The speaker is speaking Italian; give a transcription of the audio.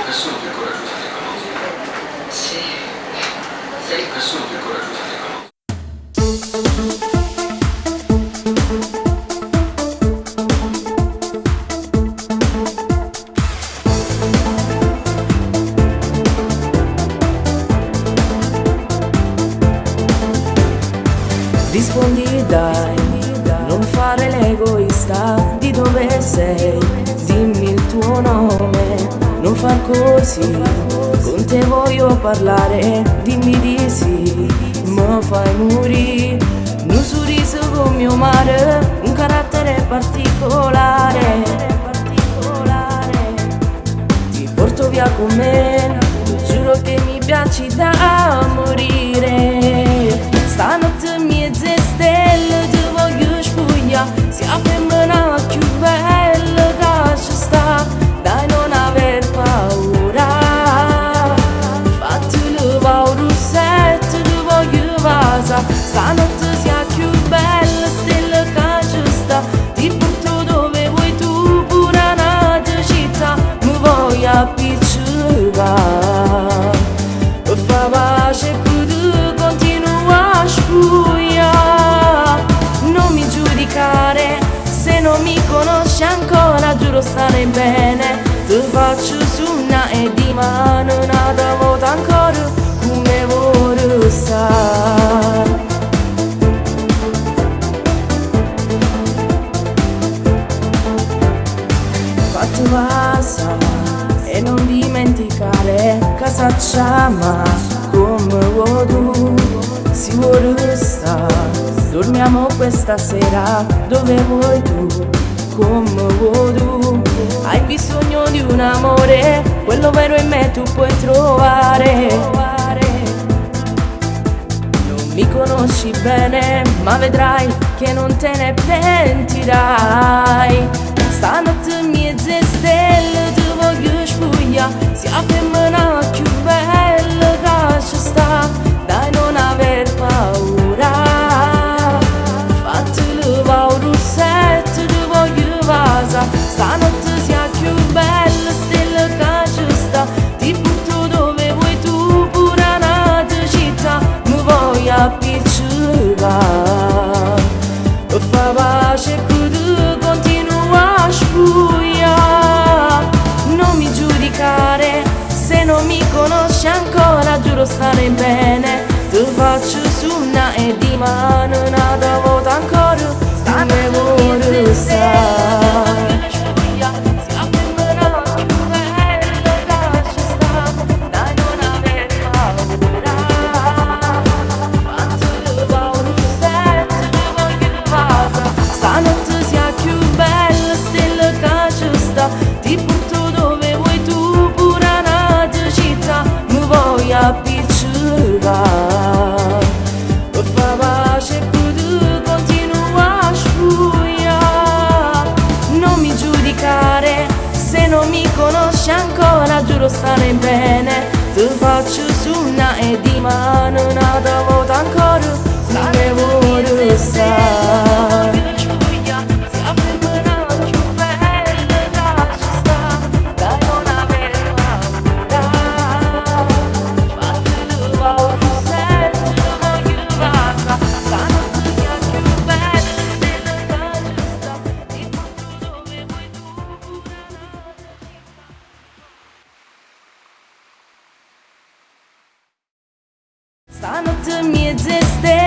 Nessuno più coraggioso di Canosa. Sì. Nessuno più coraggioso di Canosa. Rispondi dai, non fare l'egoista, di dove sei, dimmi il tuo nome, non far così, con te voglio parlare, dimmi di sì, mi fai morire, un sorriso con mio mare, un carattere particolare, ti porto via con me, giuro che mi piaci da morire. Stanotte mezze stelle ti voglio spogliare, sia femmina più bella che ci sta, dai non aver paura, fatti levare un rossetto, ti voglio vasa, stanotte sia più bella stella che ci sta, ti porto dove vuoi tu, pure una città, mi voglio appiccicare, fa pace non mi giudicare se non mi conosci ancora, giuro stare bene, ti faccio sunna e di mano nata volta ancora come vuoi stare. Fatti passare e non dimenticare casa chiama come vuoi tu, si vuole stare, dormiamo questa sera dove vuoi tu, come vuoi tu, hai bisogno di un amore, quello vero in me tu puoi trovare. Non mi conosci bene, ma vedrai che non te ne pentirai, stanotte mezze stelle ti voglio spogliare, sia femmina più bella che ci sta, dai non aver paura, fatti levare un rossetto, ti voglio vasa, stanotte sia più bella stella che ci sta, ti porto dove vuoi tu, pure una città, mi voglio appiccicare, fa pace più tu continua a spugliare, non mi giudicare se non mi conosci ancora, giuro stare bene, ti faccio sunna e di mano nata volta ancora come vuoi stare. Stanotte sia più bella stella che ci sta, ti porto dove vuoi tu, pure una città, mi voglio appiccicare, fa pace più tu continua a spugliare, non mi giudicare se non mi conosci ancora, giuro stare bene, ti faccio sunna e di mano nata volta ancora come vuoi stare. Stanotte mezze stelle